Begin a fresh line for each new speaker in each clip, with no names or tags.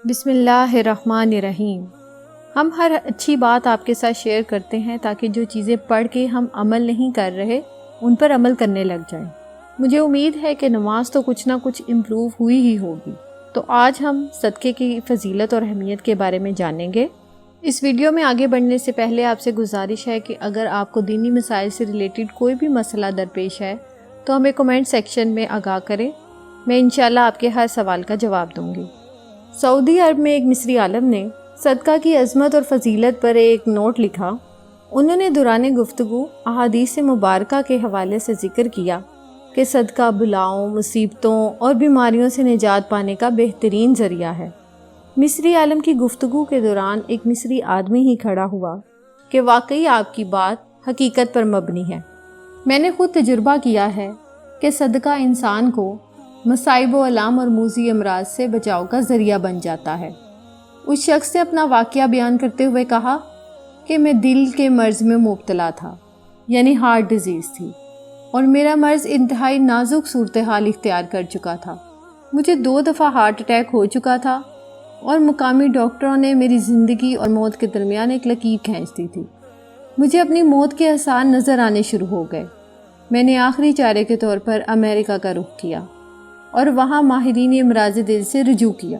بسم اللہ الرحمن الرحیم۔ ہم ہر اچھی بات آپ کے ساتھ شیئر کرتے ہیں تاکہ جو چیزیں پڑھ کے ہم عمل نہیں کر رہے ان پر عمل کرنے لگ جائیں۔ مجھے امید ہے کہ نماز تو کچھ نہ کچھ امپروو ہوئی ہی ہوگی، تو آج ہم صدقے کی فضیلت اور اہمیت کے بارے میں جانیں گے۔ اس ویڈیو میں آگے بڑھنے سے پہلے آپ سے گزارش ہے کہ اگر آپ کو دینی مسائل سے ریلیٹڈ کوئی بھی مسئلہ درپیش ہے تو ہمیں کمنٹ سیکشن میں آگاہ کریں، میں انشاءاللہ آپ کے ہر سوال کا جواب دوں گی۔ سعودی عرب میں ایک مصری عالم نے صدقہ کی عظمت اور فضیلت پر ایک نوٹ لکھا۔ انہوں نے دوران گفتگو احادیث مبارکہ کے حوالے سے ذکر کیا کہ صدقہ بلاؤں، مصیبتوں اور بیماریوں سے نجات پانے کا بہترین ذریعہ ہے۔ مصری عالم کی گفتگو کے دوران ایک مصری آدمی ہی کھڑا ہوا کہ واقعی آپ کی بات حقیقت پر مبنی ہے۔ میں نے خود تجربہ کیا ہے کہ صدقہ انسان کو مصائب و آلام اور موذی امراض سے بچاؤ کا ذریعہ بن جاتا ہے۔ اس شخص نے اپنا واقعہ بیان کرتے ہوئے کہا کہ میں دل کے مرض میں مبتلا تھا، یعنی ہارٹ ڈیزیز تھی، اور میرا مرض انتہائی نازک صورتحال اختیار کر چکا تھا۔ مجھے 2 دفعہ ہارٹ اٹیک ہو چکا تھا اور مقامی ڈاکٹروں نے میری زندگی اور موت کے درمیان ایک لکیر کھینچ دی تھی۔ مجھے اپنی موت کے آثار نظر آنے شروع ہو گئے۔ میں نے آخری چارے کے طور پر امریکہ کا رخ کیا اور وہاں ماہرین امراض دل سے رجوع کیا۔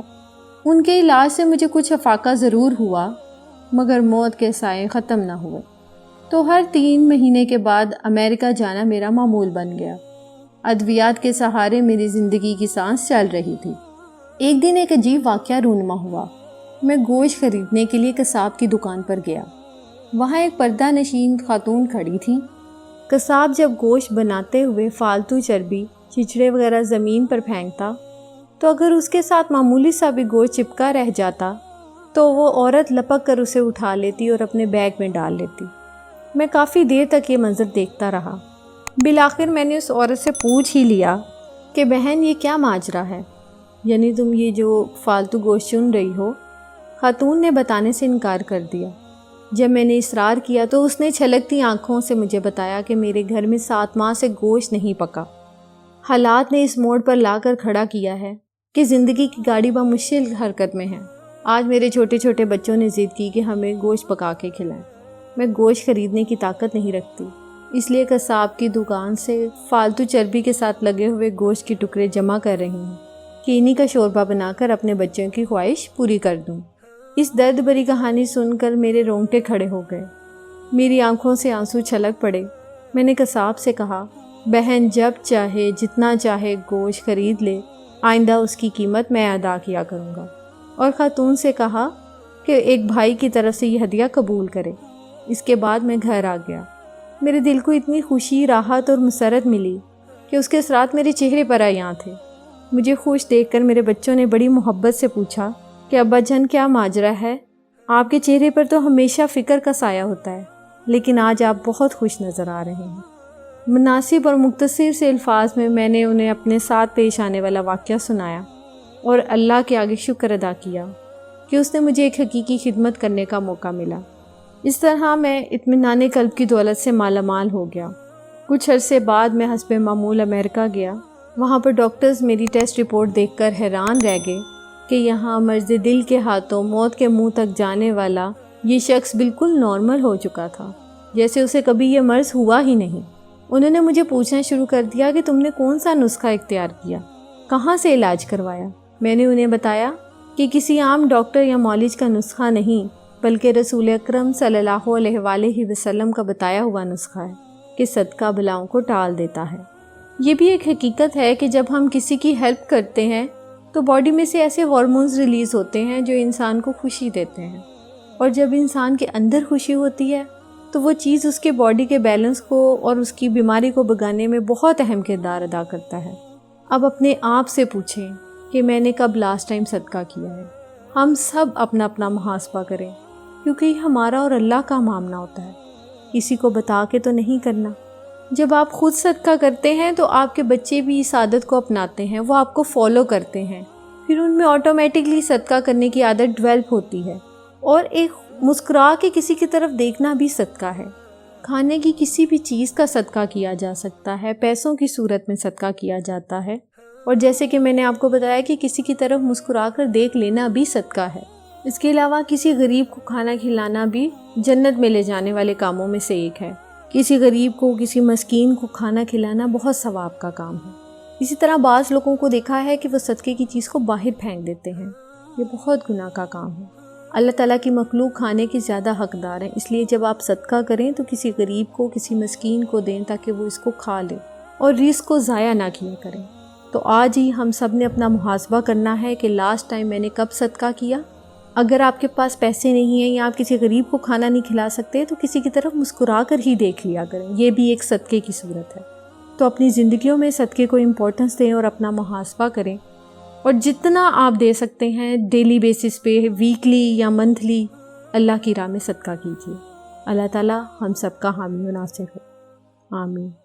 ان کے علاج سے مجھے کچھ افاقہ ضرور ہوا، مگر موت کے سائے ختم نہ ہوئے۔ تو ہر 3 مہینے کے بعد امریکہ جانا میرا معمول بن گیا۔ ادویات کے سہارے میری زندگی کی سانس چل رہی تھی۔ ایک دن ایک عجیب واقعہ رونما ہوا۔ میں گوشت خریدنے کے لیے قصاب کی دکان پر گیا۔ وہاں ایک پردہ نشین خاتون کھڑی تھی۔ قصاب جب گوشت بناتے ہوئے فالتو چربی، چچڑے وغیرہ زمین پر پھینکتا تو اگر اس کے ساتھ معمولی سا بھی گوشت چپکا رہ جاتا تو وہ عورت لپک کر اسے اٹھا لیتی اور اپنے بیگ میں ڈال لیتی۔ میں کافی دیر تک یہ منظر دیکھتا رہا۔ بالآخر میں نے اس عورت سے پوچھ ہی لیا کہ بہن یہ کیا ماجرا ہے، یعنی تم یہ جو فالتو گوشت چن رہی ہو؟ خاتون نے بتانے سے انکار کر دیا۔ جب میں نے اصرار کیا تو اس نے چھلکتی آنکھوں سے مجھے بتایا کہ میرے گھر میں 7 ماہ سے گوشت نہیں پکا۔ حالات نے اس موڑ پر لا کر کھڑا کیا ہے کہ زندگی کی گاڑی بمشکل حرکت میں ہے۔ آج میرے چھوٹے چھوٹے بچوں نے ضد کی کہ ہمیں گوشت پکا کے کھلائیں۔ میں گوشت خریدنے کی طاقت نہیں رکھتی، اس لیے قصاب کی دکان سے فالتو چربی کے ساتھ لگے ہوئے گوشت کے ٹکڑے جمع کر رہی ہوں کہ انہی کا شوربہ بنا کر اپنے بچوں کی خواہش پوری کر دوں۔ اس درد بھری کہانی سن کر میرے رونگٹے کھڑے ہو گئے، میری آنکھوں سے آنسو چھلک پڑے۔ میں نے قصاب سے کہا، بہن جب چاہے جتنا چاہے گوشت خرید لے، آئندہ اس کی قیمت میں ادا کیا کروں گا، اور خاتون سے کہا کہ ایک بھائی کی طرف سے یہ ہدیہ قبول کرے۔ اس کے بعد میں گھر آ گیا۔ میرے دل کو اتنی خوشی، راحت اور مسرت ملی کہ اس کے اثرات میرے چہرے پر عیاں تھے۔ مجھے خوش دیکھ کر میرے بچوں نے بڑی محبت سے پوچھا کہ ابا جان کیا ماجرا ہے؟ آپ کے چہرے پر تو ہمیشہ فکر کا سایہ ہوتا ہے، لیکن آج آپ بہت خوش نظر آ رہے ہیں۔ مناسب اور مختصر سے الفاظ میں نے انہیں اپنے ساتھ پیش آنے والا واقعہ سنایا اور اللہ کے آگے شکر ادا کیا کہ اس نے مجھے ایک حقیقی خدمت کرنے کا موقع ملا۔ اس طرح میں اطمینان قلب کی دولت سے مالا مال ہو گیا۔ کچھ عرصے بعد میں حسب معمول امریکہ گیا۔ وہاں پر ڈاکٹرز میری ٹیسٹ رپورٹ دیکھ کر حیران رہ گئے کہ یہاں مرض دل کے ہاتھوں موت کے منہ تک جانے والا یہ شخص بالکل نارمل ہو چکا تھا، جیسے اسے کبھی یہ مرض ہوا ہی نہیں۔ انہوں نے مجھے پوچھنا شروع کر دیا کہ تم نے کون سا نسخہ اختیار کیا، کہاں سے علاج کروایا؟ میں نے انہیں بتایا کہ کسی عام ڈاکٹر یا معالج کا نسخہ نہیں، بلکہ رسول اکرم صلی اللہ علیہ وآلہ وسلم کا بتایا ہوا نسخہ ہے کہ صدقہ بلاؤں کو ٹال دیتا ہے۔ یہ بھی ایک حقیقت ہے کہ جب ہم کسی کی ہیلپ کرتے ہیں تو باڈی میں سے ایسے ہارمونز ریلیز ہوتے ہیں جو انسان کو خوشی دیتے ہیں، اور جب انسان کے اندر خوشی ہوتی ہے تو وہ چیز اس کے باڈی کے بیلنس کو اور اس کی بیماری کو بھگانے میں بہت اہم کردار ادا کرتا ہے۔ اب اپنے آپ سے پوچھیں کہ میں نے کب لاسٹ ٹائم صدقہ کیا ہے۔ ہم سب اپنا اپنا محاسبہ کریں، کیونکہ یہ ہمارا اور اللہ کا معاملہ ہوتا ہے، کسی کو بتا کے تو نہیں کرنا۔ جب آپ خود صدقہ کرتے ہیں تو آپ کے بچے بھی اس عادت کو اپناتے ہیں، وہ آپ کو فالو کرتے ہیں، پھر ان میں آٹومیٹکلی صدقہ کرنے کی عادت ڈیولپ ہوتی ہے۔ اور ایک مسکرا کے کسی کی طرف دیکھنا بھی صدقہ ہے۔ کھانے کی کسی بھی چیز کا صدقہ کیا جا سکتا ہے، پیسوں کی صورت میں صدقہ کیا جاتا ہے، اور جیسے کہ میں نے آپ کو بتایا کہ کسی کی طرف مسکرا کر دیکھ لینا بھی صدقہ ہے۔ اس کے علاوہ کسی غریب کو کھانا کھلانا بھی جنت میں لے جانے والے کاموں میں سے ایک ہے۔ کسی غریب کو، کسی مسکین کو کھانا کھلانا بہت ثواب کا کام ہے۔ اسی طرح بعض لوگوں کو دیکھا ہے کہ وہ صدقے کی چیز کو باہر پھینک دیتے ہیں، یہ بہت گناہ کا کام ہے۔ اللہ تعالیٰ کی مخلوق کھانے کی زیادہ حقدار ہے، اس لیے جب آپ صدقہ کریں تو کسی غریب کو، کسی مسکین کو دیں تاکہ وہ اس کو کھا لے اور رزق کو ضائع نہ کیا کریں۔ تو آج ہی ہم سب نے اپنا محاسبہ کرنا ہے کہ لاسٹ ٹائم میں نے کب صدقہ کیا۔ اگر آپ کے پاس پیسے نہیں ہیں یا آپ کسی غریب کو کھانا نہیں کھلا سکتے تو کسی کی طرف مسکرا کر ہی دیکھ لیا کریں، یہ بھی ایک صدقے کی صورت ہے۔ تو اپنی زندگیوں میں صدقے کو امپورٹنس دیں اور اپنا محاسبہ کریں، اور جتنا آپ دے سکتے ہیں ڈیلی بیسس پہ، ویکلی یا منتھلی، اللہ کی راہ میں صدقہ کیجیے۔ اللہ تعالیٰ ہم سب کا حامی و ناصر ہو، آمین۔